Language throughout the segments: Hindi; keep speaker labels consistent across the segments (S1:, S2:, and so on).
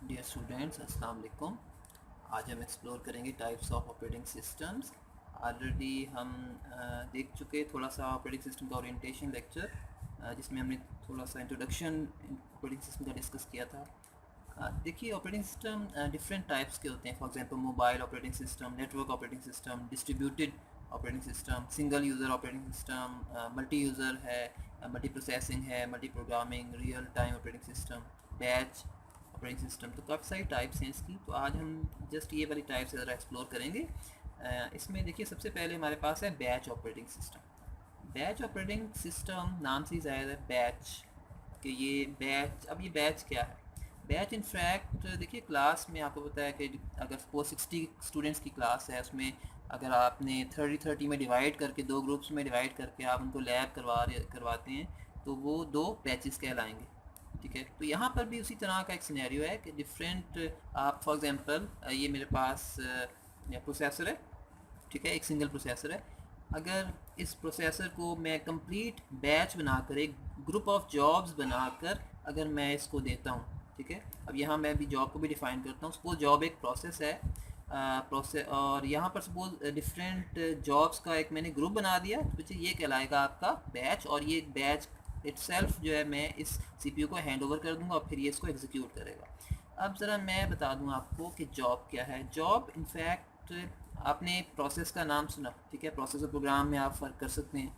S1: डियर स्टूडेंट्स, अस्सलाम वालेकुम। आज हम एक्सप्लोर करेंगे types of operating systems. Already हम देख चुके थोड़ा सा ऑपरेटिंग सिस्टम का ओरिएंटेशन लेक्चर, जिसमें हमने थोड़ा सा इंट्रोडक्शन ऑपरेटिंग सिस्टम का डिस्कस किया था। देखिए, ऑपरेटिंग सिस्टम डिफरेंट टाइप्स के होते हैं। For example mobile operating system, network operating system, distributed operating system, single user operating system, multi user है, मल्टी प्रोसेसिंग है, multi programming, real time operating system, batch operating system. तो काफ़ी सारी टाइप्स हैं इसकी। तो आज हम जस्ट ये वाली टाइप्स ज़रा एक्सप्लोर करेंगे। इसमें देखिए, सबसे पहले हमारे पास है batch operating system. Batch operating system नाम से ही ज़ाहिर है बैच, कि ये बैच। अब ये बैच क्या है? बैच इनफैक्ट देखिए, क्लास में आपको पता है कि अगर सपोज 60 स्टूडेंट्स की क्लास है, उसमें अगर आपने 30-30 में डिवाइड करके, दो ग्रुप्स में डिवाइड करके आप उनको लैब करवाते हैं, तो वो दो बैचेस कहलाएंगे। ठीक है, तो यहाँ पर भी उसी तरह का एक सिनेरियो है कि डिफरेंट, आप फॉर एग्जांपल ये मेरे पास प्रोसेसर है। ठीक है, एक सिंगल प्रोसेसर है। अगर इस प्रोसेसर को मैं कंप्लीट बैच बनाकर, एक ग्रुप ऑफ जॉब्स बनाकर अगर मैं इसको देता हूँ, ठीक है। अब यहाँ मैं भी जॉब को भी डिफ़ाइन करता हूँ। सपोज जॉब एक प्रोसेस है, प्रोसेस, और यहाँ पर सपोज डिफरेंट जॉब्स का एक मैंने ग्रुप बना दिया, तो ये कहलाएगा आपका बैच। और ये बैच इटसेल्फ जो है, मैं इस सीपीयू को हैंड ओवर कर दूंगा और फिर ये इसको एग्जीक्यूट करेगा। अब ज़रा मैं बता दूं आपको कि जॉब क्या है। जॉब इनफैक्ट, आपने प्रोसेस का नाम सुना, ठीक है। प्रोसेस और प्रोग्राम में आप फ़र्क कर सकते हैं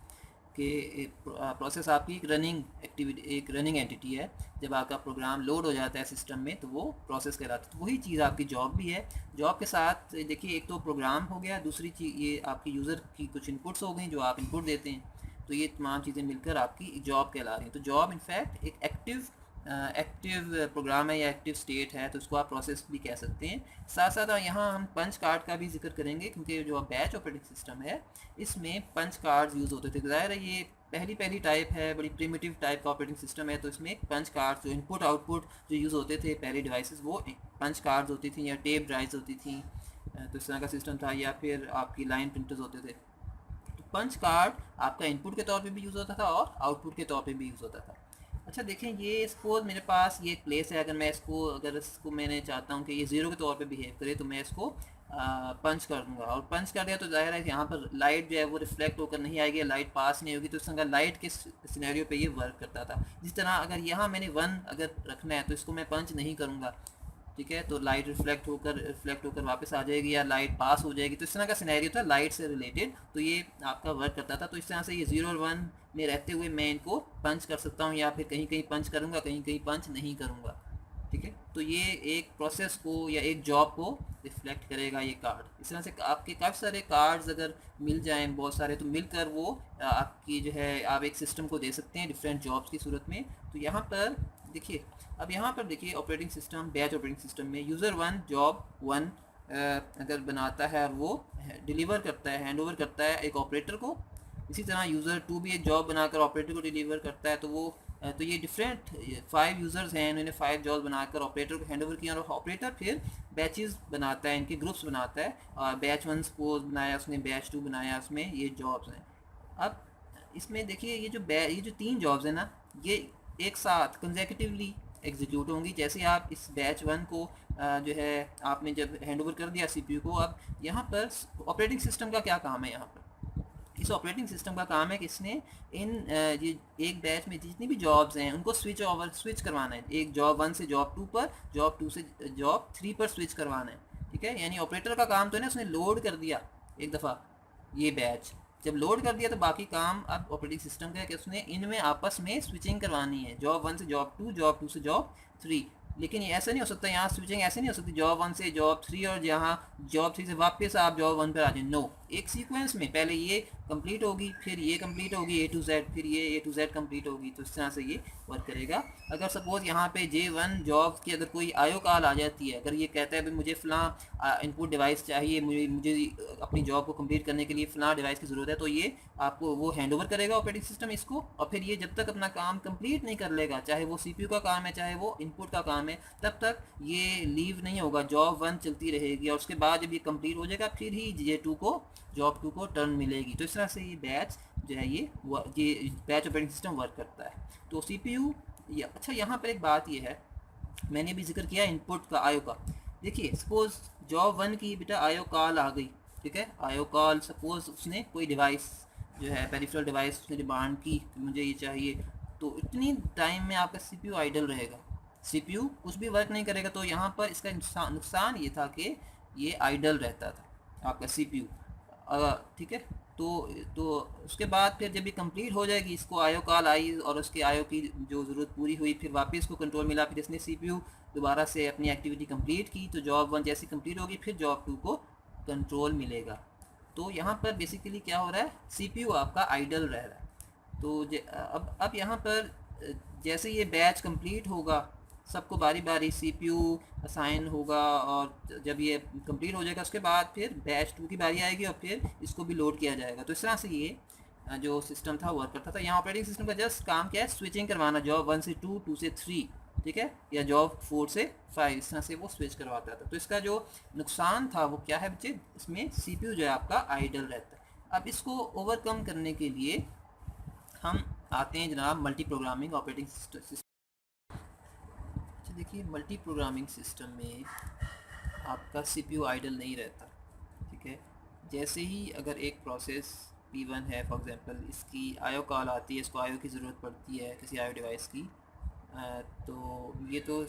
S1: कि प्रोसेस आपकी एक रनिंग एक्टिविटी, एक रनिंग एंटिटी है। जब आपका प्रोग्राम लोड हो जाता है सिस्टम में, तो वो प्रोसेस कहलाता है। तो वही चीज़ आपकी जॉब भी है। जॉब के साथ देखिए, एक तो प्रोग्राम हो गया, दूसरी चीज़ ये आपकी यूज़र की कुछ इनपुट्स हो गई जो आप इनपुट देते हैं। तो ये तमाम चीज़ें मिलकर आपकी जॉब कहला रही हैं। तो जॉब इनफैक्ट एक एक्टिव प्रोग्राम है या एक्टिव स्टेट है, तो उसको आप प्रोसेस भी कह सकते हैं। साथ साथ यहाँ हम पंच कार्ड का भी जिक्र करेंगे, क्योंकि जो बैच ऑपरेटिंग सिस्टम है, इसमें पंच कार्ड्स यूज़ होते थे। ज़ाहिर है ये पहली टाइप है, बड़ी प्रिमिटिव टाइप का ऑपरेटिंग सिस्टम है। तो इसमें पंच कार्ड्स, जो इनपुट आउटपुट जो यूज़ होते थे पहले डिवाइसेस, वो पंच कार्ड्स होती थी या टेप ड्राइव्स होती थी। तो इस तरह का सिस्टम था, या फिर आपकी लाइन प्रिंटर्स होते थे। पंच कार्ड आपका इनपुट के तौर पे भी यूज़ होता था और आउटपुट के तौर पे भी यूज़ होता था। अच्छा देखें, ये सपोज मेरे पास ये एक प्लेस है। अगर इसको मैंने चाहता हूँ कि ये ज़ीरो के तौर पे बिहेव करे, तो मैं इसको पंच कर दूंगा। और पंच कर दिया तो जाहिर है कि यहाँ पर लाइट जो है वो रिफ्लेक्ट होकर नहीं आएगी, लाइट पास नहीं होगी। तो इस तरह लाइट के सिनेरियो पे ये वर्क करता था। जिस तरह अगर यहाँ मैंने 1 अगर रखना है, तो इसको मैं पंच नहीं करूँगा, ठीक है। तो लाइट रिफ्लेक्ट होकर वापस आ जाएगी, या लाइट पास हो जाएगी। तो इस तरह का सिनेरियो था लाइट से रिलेटेड। तो ये आपका वर्क करता था। तो इस तरह से ये 0 और 1 में रहते हुए मैं इनको पंच कर सकता हूँ, या फिर कहीं कहीं पंच करूँगा, कहीं कहीं पंच नहीं करूँगा, ठीक है। तो ये एक प्रोसेस को या एक जॉब को रिफ्लेक्ट करेगा ये कार्ड। इस तरह से आपके काफ़ी सारे कार्ड्स अगर मिल जाएं, बहुत सारे, तो मिलकर वो आपकी जो है, आप एक सिस्टम को दे सकते हैं डिफरेंट जॉब्स की सूरत में। तो यहाँ पर देखिए, अब यहाँ पर देखिए, operating system, batch operating system में यूज़र 1 जॉब 1 अगर बनाता है और वो डिलीवर करता है, हैंड ओवर करता है एक ऑपरेटर को। इसी तरह यूज़र 2 भी एक जॉब बनाकर ऑपरेटर को डिलीवर करता है। तो वो तो ये डिफरेंट 5 यूज़र्स हैं, इन्होंने 5 जॉब बनाकर ऑपरेटर को हैंड ओवर किया, और ऑपरेटर फिर बैचेस बनाता है, इनके ग्रुप्स बनाता है। और बैच 1 सपोज बनाया उसने, बैच 2 बनाया, उसमें ये जॉब्स हैं। अब इसमें देखिए, ये जो 3 जॉब्स हैं ना, ये एक साथ कंसेक्यूटिवली एग्जीक्यूट होंगी। जैसे आप इस बैच 1 को जो है आपने जब हैंड ओवर कर दिया सीपीयू को, अब यहाँ पर ऑपरेटिंग सिस्टम का क्या काम है? यहाँ पर इस ऑपरेटिंग सिस्टम का काम है कि इसने इन ये एक बैच में जितनी भी जॉब्स हैं उनको स्विच करवाना है। एक जॉब 1 से जॉब 2 पर, जॉब 2 से जॉब 3 पर स्विच करवाना है, ठीक है। यानी ऑपरेटर का काम तो है ना, उसने लोड कर दिया एक दफ़ा ये बैच। जब लोड कर दिया तो बाकी काम अब ऑपरेटिंग सिस्टम का है कि उसने इनमें आपस में स्विचिंग करवानी है, जॉब 1 से जॉब 2, जॉब 2 से जॉब 3। लेकिन ये ऐसा नहीं हो सकता, यहाँ स्विचिंग ऐसे नहीं हो सकती जॉब 1 से जॉब 3 और यहाँ जॉब 3 से वापस आप जॉब 1 पर आ जाए। नो, एक सीक्वेंस में पहले ये कंप्लीट होगी, फिर ये कंप्लीट होगी A to Z, फिर ये A to Z कंप्लीट होगी। तो इस तरह से ये वर्क करेगा। अगर सपोज यहाँ पे J1 जॉब की अगर कोई आयो कॉल आ जाती है, अगर ये कहता है भाई मुझे फ़लाँ इनपुट डिवाइस चाहिए, मुझे अपनी जॉब को कंप्लीट करने के लिए फ़लाँ डिवाइस की ज़रूरत है, तो ये आपको वो हैंड ओवर करेगा ऑपरेटिंग सिस्टम इसको। और फिर ये जब तक अपना काम कंप्लीट नहीं कर लेगा, चाहे वो सीपीयू का काम है, चाहे वो इनपुट का काम है, तब तक ये लीव नहीं होगा, जॉब 1 चलती रहेगी। और उसके बाद जब ये कंप्लीट हो जाएगा, फिर ही J2 को, जॉब 2 को टर्न मिलेगी। तो इस तरह से ये बैच जो है, ये बैच ऑपरेटिंग सिस्टम वर्क करता है। तो सीपीयू अच्छा, यहाँ पर एक बात ये है मैंने भी जिक्र किया इनपुट का, आयो का। देखिए सपोज जॉब 1 की बेटा आयो कॉल आ गई, ठीक है, आयो कॉल, सपोज उसने कोई डिवाइस जो है पेरिफेरल डिवाइस उसने डिमांड की कि मुझे ये चाहिए, तो इतनी टाइम में आपका सीपीयू आइडल रहेगा, सीपीयू कुछ भी वर्क नहीं करेगा। तो यहाँ पर इसका नुकसान ये था कि ये आइडल रहता था आपका सीपीयू, ठीक है। तो उसके बाद फिर जब ये कंप्लीट हो जाएगी, इसको आयो कॉल आई और उसके आयो की जो ज़रूरत पूरी हुई, फिर वापस इसको कंट्रोल मिला, फिर इसने सीपीयू दोबारा से अपनी एक्टिविटी कंप्लीट की, तो जॉब 1 जैसी कंप्लीट होगी फिर जॉब 2 को कंट्रोल मिलेगा। तो यहाँ पर बेसिकली क्या हो रहा है, सीपीयू आपका आइडल रह रहा है। तो अब यहाँ पर जैसे ये बैच कंप्लीट होगा, सबको बारी बारी सीपीयू असाइन होगा, और जब ये कंप्लीट हो जाएगा उसके बाद फिर बैच 2 की बारी आएगी और फिर इसको भी लोड किया जाएगा। तो इस तरह से ये जो सिस्टम था वर्क करता था। यहाँ ऑपरेटिंग सिस्टम का जस्ट काम क्या है, स्विचिंग करवाना, जॉब 1 से 2, 2 से 3, ठीक है, या जॉब 4 से 5, इस तरह से वो स्विच करवाता था। तो इसका जो नुकसान था वो क्या है बच्चे, इसमें सीपीयू जो है आपका आइडल रहता है। अब इसको ओवरकम करने के लिए हम आते हैं जनाब मल्टी प्रोग्रामिंग ऑपरेटिंग सिस्टम। देखिए मल्टी प्रोग्रामिंग सिस्टम में आपका सीपीयू आइडल नहीं रहता, ठीक है। जैसे ही अगर एक प्रोसेस P1 है फॉर एग्जांपल, इसकी आयो कॉल आती है, इसको आयो की ज़रूरत पड़ती है किसी आयो डिवाइस की, तो ये तो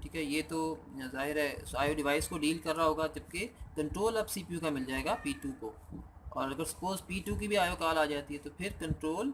S1: ठीक है, ये तो ज़ाहिर है आयो डिवाइस को डील कर रहा होगा, जबकि कंट्रोल अब सीपीयू का मिल जाएगा P2 को। और अगर सपोज़ P2 की भी आयो कॉल आ जाती है तो फिर कंट्रोल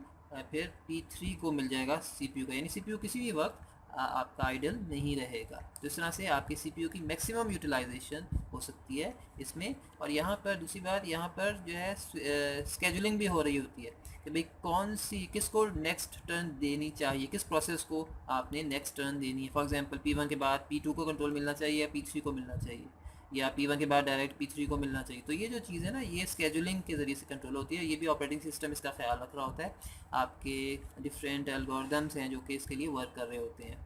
S1: फिर P3 को मिल जाएगा सीपीयू का, यानी सीपीयू किसी भी वक्त आपका आइडल नहीं रहेगा। तो इस तरह से आपकी सीपीयू की मैक्सिमम यूटिलाइजेशन हो सकती है इसमें। और यहाँ पर दूसरी बात, यहाँ पर जो है स्केजुलिंग भी हो रही होती है कि भाई कौन सी, किसको नेक्स्ट टर्न देनी चाहिए, किस प्रोसेस को आपने नेक्स्ट टर्न देनी है। फॉर एग्जांपल P1 के बाद P2 को कंट्रोल मिलना चाहिए या P3 को मिलना चाहिए, या P1 के बाद डायरेक्ट P3 को मिलना चाहिए। तो ये जो चीज़ है ना, ये स्केजुलिंग के ज़रिए से कंट्रोल होती है। ये भी ऑपरेटिंग सिस्टम इसका ख्याल रख रहा होता है। आपके डिफरेंट एल्गोरिदम्स हैं जो कि इसके लिए वर्क कर रहे होते हैं।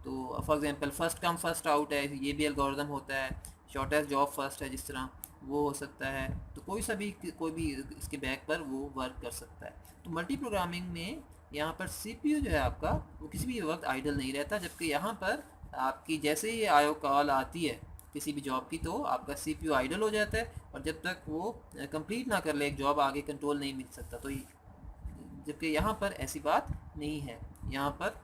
S1: तो for example first come first out है, ये भी एल्गोरिदम होता है। शॉर्टेस्ट जॉब फर्स्ट है जिस तरह, वो हो सकता है। तो कोई भी इसके बैक पर वो वर्क कर सकता है। तो मल्टी प्रोग्रामिंग में यहाँ पर सीपीयू जो है आपका वो किसी भी वक्त आइडल नहीं रहता, जबकि यहाँ पर आपकी जैसे ही आयो कॉल आती है किसी भी जॉब की, तो आपका सीपीयू आइडल हो जाता है, और जब तक वो कंप्लीट ना कर ले एक जॉब, आगे कंट्रोल नहीं मिल सकता। तो जबकि यहाँ पर ऐसी बात नहीं है, यहाँ पर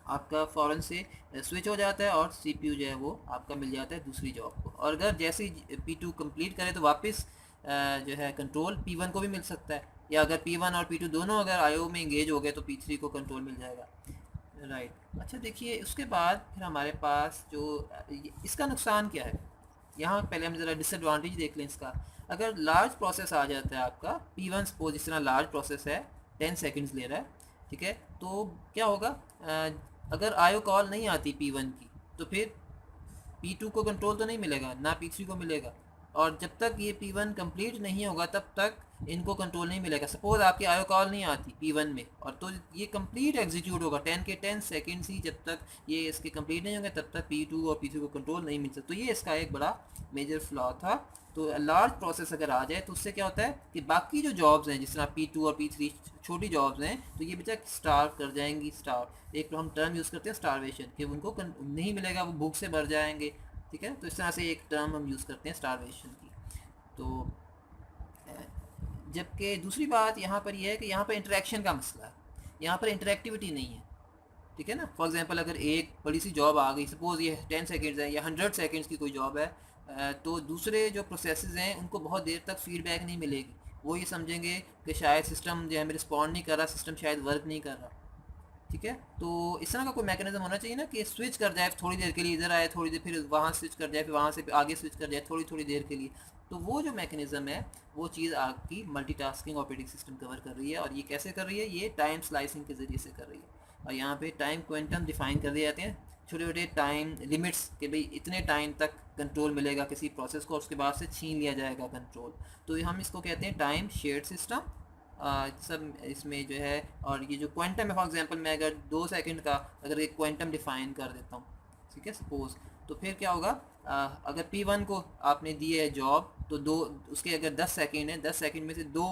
S1: आपका फ़ौरन से स्विच हो जाता है और सीपीयू जो है वो आपका मिल जाता है दूसरी जॉब को। और अगर जैसे ही P2 कंप्लीट करे तो वापस जो है कंट्रोल P1 को भी मिल सकता है, या अगर P1 और P2 दोनों अगर आयो में इंगेज हो गए तो P3 को कंट्रोल मिल जाएगा, राइट। अच्छा देखिए उसके बाद फिर हमारे पास जो इसका नुकसान क्या है, यहाँ पहले हम ज़रा डिसएडवांटेज देख लें इसका। अगर लार्ज प्रोसेस आ जाता है आपका P1, सपोज जिस तरह लार्ज प्रोसेस है 10 सेकंड्स ले रहा है, ठीक है, तो क्या होगा, अगर आयो कॉल नहीं आती P1 की तो फिर P2 को कंट्रोल तो नहीं मिलेगा, ना P3 को मिलेगा, और जब तक ये P1 कंप्लीट नहीं होगा तब तक इनको कंट्रोल नहीं मिलेगा। सपोज आपकी आयो कॉल नहीं आती P1 में, और तो ये कंप्लीट एग्जीक्यूट होगा 10 के 10 सेकेंड्स ही, जब तक ये इसके कंप्लीट नहीं होंगे तब तक P2 और P3 को कंट्रोल नहीं मिल सकता। तो ये इसका एक बड़ा मेजर फ्लॉ था। तो लार्ज प्रोसेस अगर आ जाए तो उससे क्या होता है कि बाकी जो जॉब्स हैं जिस तरह P2 और P3 छोटी जॉब्स हैं, तो ये बेचा स्टार्व कर जाएंगी। स्टार्व एक हम टर्म यूज़ करते हैं स्टारवेशन, कि उनको नहीं मिलेगा, वो भूख से मर जाएंगे, ठीक है। तो इस तरह से एक टर्म हम यूज़ करते हैं स्टारवेशन की। तो जबकि दूसरी बात यहाँ पर यह है कि यहाँ पर इंटरेक्शन का मसला है, यहाँ पर इंटरेक्टिविटी नहीं है, ठीक है ना। फॉर एग्जांपल अगर एक बड़ी सी जॉब आ गई, सपोज़ ये 10 सेकंड्स है या 100 सेकंड्स की कोई जॉब है, तो दूसरे जो प्रोसेसेस हैं उनको बहुत देर तक फीडबैक नहीं मिलेगी। वो ये समझेंगे कि शायद सिस्टम जो है हमें रिस्पॉन्ड नहीं कर रहा, सिस्टम शायद वर्क नहीं कर रहा, ठीक है। तो इस तरह का कोई मैकेनिज्म होना चाहिए ना कि स्विच कर जाए थोड़ी देर के लिए, इधर आए थोड़ी देर, फिर वहाँ स्विच कर जाए, फिर वहाँ से आगे स्विच कर जाए थोड़ी थोड़ी देर के लिए। तो वो जो मैकेनिज्म है वो चीज़ आपकी मल्टीटास्किंग ऑपरेटिंग सिस्टम कवर कर रही है। और ये कैसे कर रही है, ये टाइम स्लाइसिंग के ज़रिए से कर रही है। और यहाँ पे टाइम क्वांटम डिफाइन कर दिए जाते हैं, छोटे छोटे टाइम लिमिट्स, कि भाई इतने टाइम तक कंट्रोल मिलेगा किसी प्रोसेस को और उसके बाद से छीन लिया जाएगा कंट्रोल। तो हम इसको कहते हैं टाइम शेयर्ड सिस्टम। सब इसमें जो है, और ये जो क्वांटम है, फॉर एग्जांपल मैं अगर 2 सेकंड का अगर एक क्वांटम डिफाइन कर देता हूँ, ठीक है सपोज, तो फिर क्या होगा, अगर P1 को आपने दिए है जॉब, तो उसके अगर 10 सेकंड है, 10 सेकंड में से 2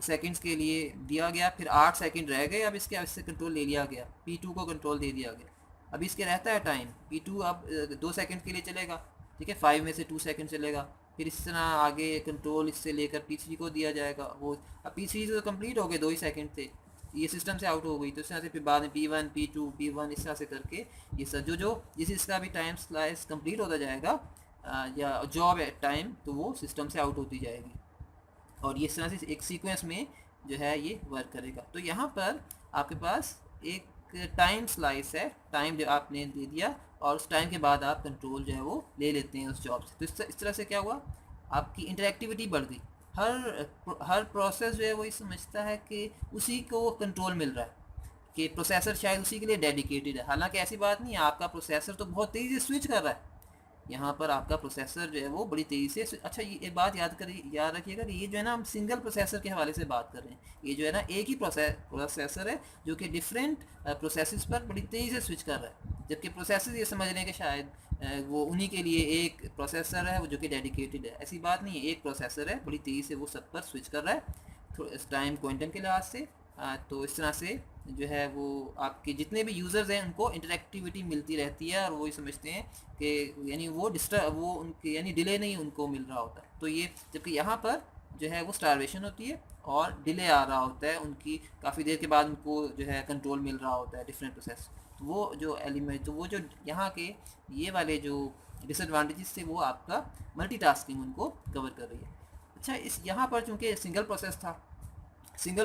S1: सेकंड्स के लिए दिया गया, फिर 8 सेकंड रह गए, अब इससे कंट्रोल ले लिया गया, P2 को कंट्रोल दे दिया गया, अभी इसके रहता है टाइम P2 अब 2 सेकंड के लिए चलेगा, ठीक है, 5 में से 2 सेकंड चलेगा, फिर इस तरह आगे कंट्रोल इससे लेकर P3 को दिया जाएगा। वो अब P3 तो कंप्लीट हो गए, 2 ही सेकंड थे, ये सिस्टम से आउट हो गई, तो इस तरह से फिर बाद में P1 P2 P1 इस तरह से करके ये सब जो जिस इसका भी टाइम स्लाइस कंप्लीट होता जाएगा या जॉब है टाइम, तो वो सिस्टम से आउट होती जाएगी और ये इस तरह से एक सीक्वेंस में जो है ये वर्क करेगा। तो यहाँ पर आपके पास एक टाइम स्लाइस है, टाइम जो आपने दे दिया और उस टाइम के बाद आप कंट्रोल जो है वो ले लेते हैं उस जॉब से। तो इस तरह से क्या हुआ, आपकी इंटरेक्टिविटी बढ़ गई। हर प्रोसेस जो है वो ये समझता है कि उसी को कंट्रोल मिल रहा है, कि प्रोसेसर शायद उसी के लिए डेडिकेटेड है। हालांकि ऐसी बात नहीं है, आपका प्रोसेसर तो बहुत तेज़ी से स्विच कर रहा है। यहाँ पर आपका प्रोसेसर जो है वो बड़ी तेज़ी से, अच्छा ये एक बात याद रखिएगा कि ये जो है ना, हम सिंगल प्रोसेसर के हवाले से बात कर रहे हैं। ये जो है ना एक ही प्रोसेसर है जो कि डिफरेंट प्रोसेसेस पर बड़ी तेज़ी से स्विच कर रहा है, जबकि प्रोसेसर ये समझ रहे हैं कि शायद वो उन्हीं के लिए एक प्रोसेसर है वो जो कि डेडिकेटेड है। ऐसी बात नहीं है, एक प्रोसेसर है, बड़ी तेज़ी से वो सब पर स्विच कर रहा है इस टाइम क्वांटम के लिहाज से। तो इस तरह से जो है वो आपके जितने भी यूज़र्स हैं उनको इंटरेक्टिविटी मिलती रहती है और वो ये समझते हैं कि यानी वो वो उनके यानी डिले नहीं उनको मिल रहा होता है। तो ये जबकि यहाँ पर जो है वो स्टारवेशन होती है और डिले आ रहा होता है, उनकी काफ़ी देर के बाद उनको जो है कंट्रोल मिल रहा होता है डिफरेंट प्रोसेस। तो वो जो एलिमेंट, तो वो जो यहाँ के ये वाले जो डिसएडवांटेजेस थे वो आपका मल्टीटास्किंग उनको कवर कर रही है। अच्छा, इस यहाँ पर चूँकि सिंगल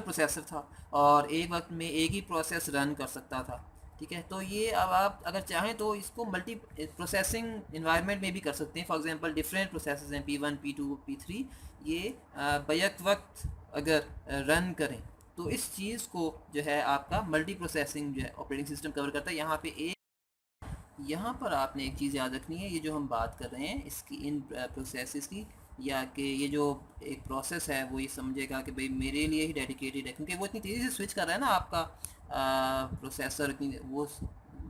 S1: प्रोसेसर था और एक वक्त में एक ही प्रोसेस रन कर सकता था, ठीक है, तो ये अब आप अगर चाहें तो इसको मल्टी प्रोसेसिंग इन्वायरमेंट में भी कर सकते हैं। फॉर एग्जांपल डिफरेंट प्रोसेसेस हैं P1 P2 P3, ये बैक वक्त अगर रन करें तो इस चीज़ को जो है आपका मल्टी प्रोसेसिंग जो है ऑपरेटिंग सिस्टम कवर करता है। यहाँ पर आपने एक चीज़ याद रखनी है, ये जो हम बात कर रहे हैं इसकी इन प्रोसेसेस की, या कि ये जो एक प्रोसेस है वो ये समझेगा कि भाई मेरे लिए ही डेडिकेटेड है, क्योंकि वो इतनी तेज़ी से स्विच कर रहा है ना आपका प्रोसेसर, इतनी वो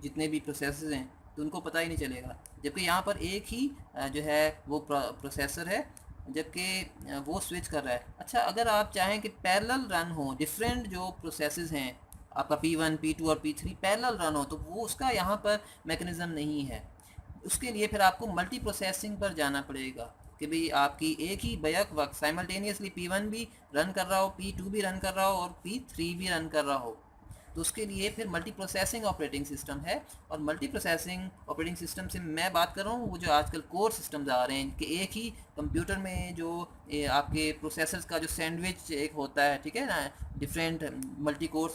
S1: जितने भी प्रोसेसेस हैं तो उनको पता ही नहीं चलेगा, जबकि यहाँ पर एक ही जो है वो प्रोसेसर है, जबकि वो स्विच कर रहा है। अच्छा, अगर आप चाहें कि पैरेलल रन हो डिफरेंट जो प्रोसेसेस हैं, आपका P1 P2 और P3 पैरेलल रन हो, तो वो उसका यहाँ पर मैकेनिज़्म नहीं है। उसके लिए फिर आपको मल्टी प्रोसेसिंग पर जाना पड़ेगा कि भाई आपकी एक ही बैक वक्त साइमल्टेनियसली P1 भी रन कर रहा हो, P2 भी रन कर रहा हो और P3 भी रन कर रहा हो। तो उसके लिए फिर मल्टी प्रोसेसिंग ऑपरेटिंग सिस्टम है। और मल्टी प्रोसेसिंग ऑपरेटिंग सिस्टम से मैं बात कर रहा हूँ वो जो आजकल कोर सिस्टम्स आ रहे हैं कि एक ही कंप्यूटर में जो आपके प्रोसेसर्स का जो सैंडविच एक होता है, ठीक है ना, डिफरेंट मल्टी कोर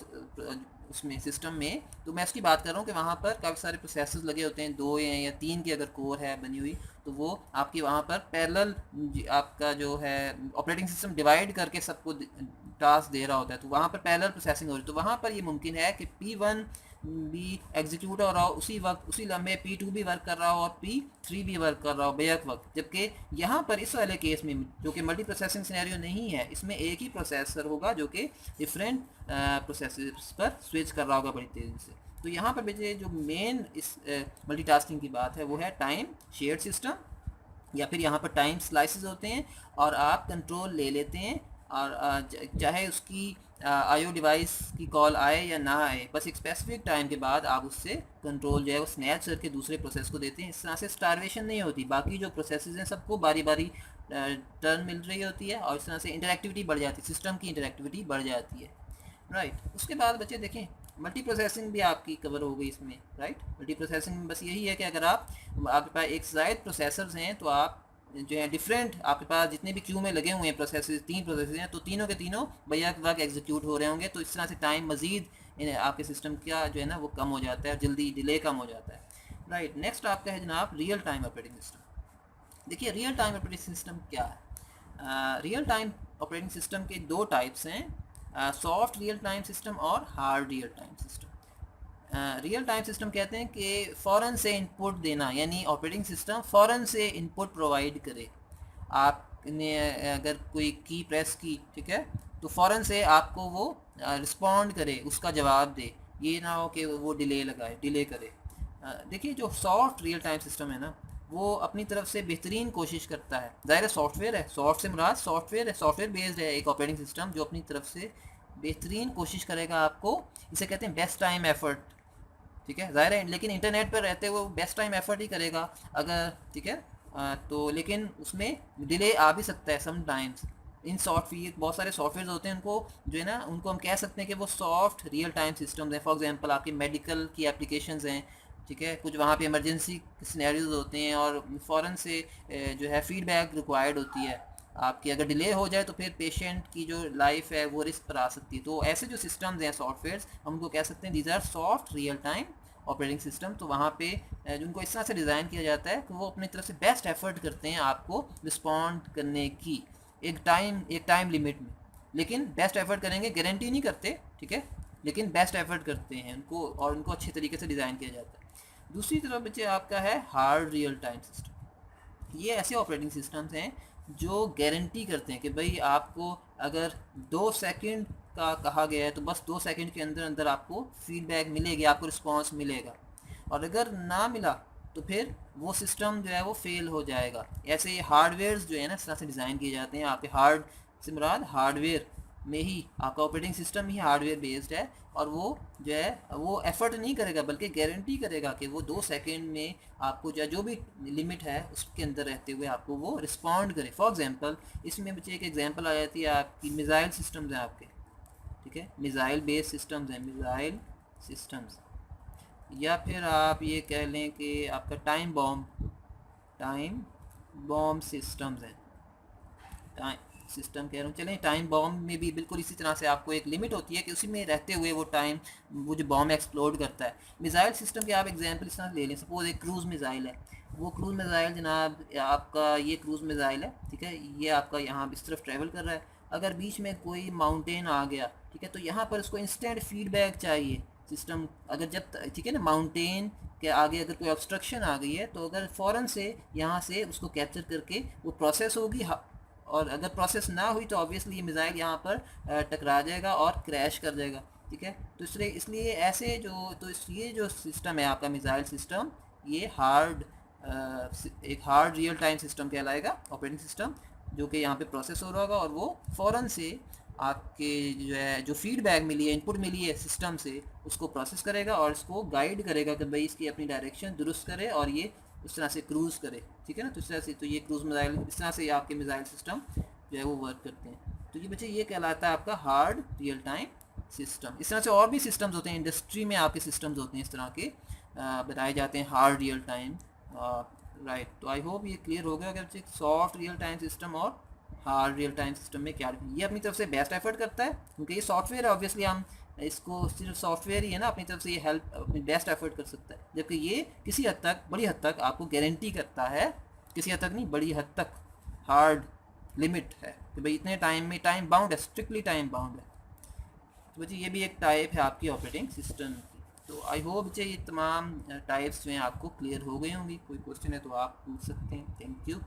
S1: उसमें सिस्टम में, तो मैं उसकी बात कर रहा हूँ कि वहाँ पर काफ़ी सारे प्रोसेसर्स लगे होते हैं, 2 या 3 की अगर कोर है बनी हुई, तो वो आपकी वहाँ पर पैरेलल आपका जो है ऑपरेटिंग सिस्टम डिवाइड करके सबको टास्क दे रहा होता है, तो वहाँ पर पैरेलल प्रोसेसिंग हो रही है। तो वहाँ पर ये मुमकिन है कि P1 भी एग्जीक्यूट हो रहा हो उसी वक्त, उसी लम्हे P2 भी वर्क कर रहा हो और P3 भी वर्क कर रहा हो बैक वक्त, जबकि यहाँ पर इस वाले केस में जो कि मल्टी प्रोसेसिंग सिनेरियो नहीं है, इसमें एक ही प्रोसेसर होगा जो कि डिफरेंट प्रोसेसर्स पर स्विच कर रहा होगा बड़ी तेज़ी से। तो यहाँ पर मुझे जो मेन इस मल्टीटास्किंग की बात है वो है टाइम शेयर्ड सिस्टम, या फिर यहाँ पर टाइम स्लाइसेस होते हैं और आप कंट्रोल ले लेते हैं, और चाहे उसकी आईओ डिवाइस की कॉल आए या ना आए, बस एक स्पेसिफिक टाइम के बाद आप उससे कंट्रोल जो है वो स्नैच करके दूसरे प्रोसेस को देते हैं। इस तरह से स्टारवेशन नहीं होती, बाकी जो प्रोसेसेस हैं सबको बारी बारी टर्न मिल रही होती है और इस तरह से इंटरेक्टिविटी बढ़ जाती है, सिस्टम की इंटरेक्टिविटी बढ़ जाती है, राइट। उसके बाद बच्चे देखें मल्टी प्रोसेसिंग भी आपकी कवर हो गई इसमें, राइट। मल्टी प्रोसेसिंग में बस यही है कि अगर आपके पास एक ज़ायद प्रोसेसर्स हैं तो आप जो है डिफरेंट, आपके पास जितने भी क्यू में लगे हुए हैं प्रोसेसेस, 3 प्रोसेसेस हैं, तो तीनों के तीनों बैक वक्त एग्जीक्यूट हो रहे होंगे, तो इस तरह से टाइम मज़ीद आपके सिस्टम का जो है ना वो कम हो जाता है, जल्दी डिले कम हो जाता है, राइट। नेक्स्ट आपका है जनाब रियल टाइम ऑपरेटिंग सिस्टम। देखिए रियल टाइम ऑपरेटिंग सिस्टम क्या है। रियल टाइम ऑपरेटिंग सिस्टम के 2 टाइप्स हैं, सॉफ्ट रियल टाइम सिस्टम और hard real time system. Real time system कहते हैं कि फ़ौरन से इनपुट देना, यानी ऑपरेटिंग सिस्टम फ़ौरन से इनपुट प्रोवाइड करे। आपने अगर कोई की प्रेस की, ठीक है, तो फ़ौरन से आपको वो रिस्पॉन्ड करे, उसका जवाब दे, ये ना हो कि वो डिले करे। देखिए जो सॉफ्ट रियल टाइम सिस्टम है ना, वो अपनी तरफ से बेहतरीन कोशिश करता है। ज़ाहिर सॉफ्टवेयर है, सॉफ्ट से मुराद सॉफ्टवेयर है, सॉफ्टवेयर बेस्ड है एक ऑपरेटिंग सिस्टम जो अपनी तरफ से बेहतरीन कोशिश करेगा आपको, इसे कहते हैं बेस्ट टाइम एफर्ट, ठीक है, ज़ाहिर है, लेकिन इंटरनेट पर रहते वो बेस्ट टाइम एफर्ट ही करेगा अगर, ठीक है। तो लेकिन उसमें डिले आ भी सकता है समटाइम्स। इन सॉफ्टवेयर बहुत सारे सॉफ्टवेयर होते हैं, उनको जो है ना, उनको हम कह सकते हैं कि वो सॉफ्ट रियल टाइम सिस्टम्स हैं। फॉर एग्जांपल आपकी मेडिकल की एप्लीकेशंस हैं, ठीक है, कुछ वहाँ पे इमरजेंसी सिनेरियोज होते हैं और फ़ौरन से जो है फीडबैक रिक्वायर्ड होती है आपकी। अगर डिले हो जाए तो फिर पेशेंट की जो लाइफ है वो रिस्क पर आ सकती है। तो ऐसे जो सिस्टम्स हैं सॉफ्टवेयर्स, हम उनको कह सकते हैं these are soft real time operating system. तो वहाँ पे उनको इस तरह से डिज़ाइन किया जाता है कि वो अपनी तरफ से बेस्ट एफर्ट करते हैं आपको रिस्पॉन्ड करने की एक टाइम लिमिट में। लेकिन बेस्ट एफर्ट करेंगे, गारंटी नहीं करते, ठीक है, लेकिन बेस्ट एफर्ट करते हैं उनको, और उनको अच्छे तरीके से डिज़ाइन किया जाता है। दूसरी तरफ बच्चे आपका है हार्ड रियल टाइम सिस्टम। ये ऐसे ऑपरेटिंग सिस्टम्स हैं जो गारंटी करते हैं कि भाई आपको अगर 2 सेकंड का कहा गया है तो बस 2 सेकंड के अंदर अंदर आपको फीडबैक मिलेगी, आपको रिस्पांस मिलेगा, और अगर ना मिला तो फिर वो सिस्टम जो है वो फेल हो जाएगा। ऐसे ये हार्डवेयर जो है ना इस तरह से डिज़ाइन किए जाते हैं। आपके हार्ड से मुराद हार्डवेयर में ही, आपका ऑपरेटिंग सिस्टम ही हार्डवेयर बेस्ड है, और वो जो है वो एफर्ट नहीं करेगा बल्कि गारंटी करेगा कि वो 2 सेकंड में आपको जो भी लिमिट है उसके अंदर रहते हुए आपको वो रिस्पॉन्ड करे। फॉर एग्जांपल इसमें बच्चे एक एग्जांपल आ जाती है आपकी मिज़ाइल सिस्टम्स हैं आपके, ठीक है, मिज़ाइल बेस्ड सिस्टम्स हैं, मिज़ाइल सिस्टम्स, या फिर आप ये कह लें कि आपका टाइम बॉम्ब सिस्टम्स हैं। टाइम सिस्टम कह रहा हूँ, चलें टाइम बॉम्ब में भी बिल्कुल इसी तरह से आपको एक लिमिट होती है कि उसी में रहते हुए वो जो बॉम्ब एक्सप्लोड करता है। मिज़ाइल सिस्टम के आप एग्जांपल इस तरह ले लें, सपोज एक क्रूज़ मिज़ाइल है। वो क्रूज़ मिज़ाइल जनाब आपका ये क्रूज़ मिज़ाइल है, ठीक है, ये आपका यहाँ इस तरफ ट्रैवल कर रहा है। अगर बीच में कोई माउंटेन आ गया, ठीक है, तो यहाँ पर उसको इंस्टेंट फीडबैक चाहिए सिस्टम। अगर जब ठीक है ना, माउंटेन के आगे अगर कोई ऑब्स्ट्रक्शन आ गई है तो अगर फ़ौरन से यहाँ से उसको कैप्चर करके वो प्रोसेस होगी, और अगर प्रोसेस ना हुई तो ऑब्वियसली ये मिज़ाइल यहाँ पर टकरा जाएगा और क्रैश कर जाएगा, ठीक है। तो इसलिए ऐसे ये जो सिस्टम है आपका मिज़ाइल सिस्टम, ये एक हार्ड रियल टाइम सिस्टम कहलाएगा, ऑपरेटिंग सिस्टम, जो कि यहाँ पे प्रोसेस हो रहा होगा और वो फ़ौरन से आपके जो है जो फीडबैक मिली है, इनपुट मिली है सिस्टम से, उसको प्रोसेस करेगा और इसको गाइड करेगा कि भाई इसकी अपनी डायरेक्शन दुरुस्त करे और ये उस तरह से क्रूज़ करे, ठीक है ना। तो इस तरह से तो ये क्रूज़ मिज़ाइल, इस तरह से आपके मिज़ाइल सिस्टम जो है वो वर्क करते हैं। तो ये बच्चे ये कहलाता है आपका हार्ड रियल टाइम सिस्टम। इस तरह से और भी सिस्टम्स होते हैं, इंडस्ट्री में आपके सिस्टम्स होते हैं इस तरह के बताए जाते हैं हार्ड रियल टाइम, राइट। तो आई होप ये क्लियर हो गया कि सॉफ्ट रियल टाइम सिस्टम और हार्ड रियल टाइम सिस्टम में क्या, ये अपनी तरफ से बेस्ट एफर्ट करता है क्योंकि ये सॉफ्टवेयर है, ऑब्वियसली हम इसको सिर्फ सॉफ्टवेयर ही है ना, अपनी तरफ से ये हेल्प अपनी बेस्ट एफर्ट कर सकता है, जबकि ये किसी हद तक, बड़ी हद तक आपको गारंटी करता है, किसी हद तक नहीं, बड़ी हद तक हार्ड लिमिट है कि भाई इतने टाइम में, टाइम बाउंड है, स्ट्रिक्टली टाइम बाउंड है। तो बच्चे ये भी एक टाइप है आपकी ऑपरेटिंग सिस्टम की। तो आई होप बच्चे ये तमाम टाइप्स जो हैं आपको क्लियर हो गए होंगी। कोई क्वेश्चन है तो आप पूछ सकते हैं। Thank you.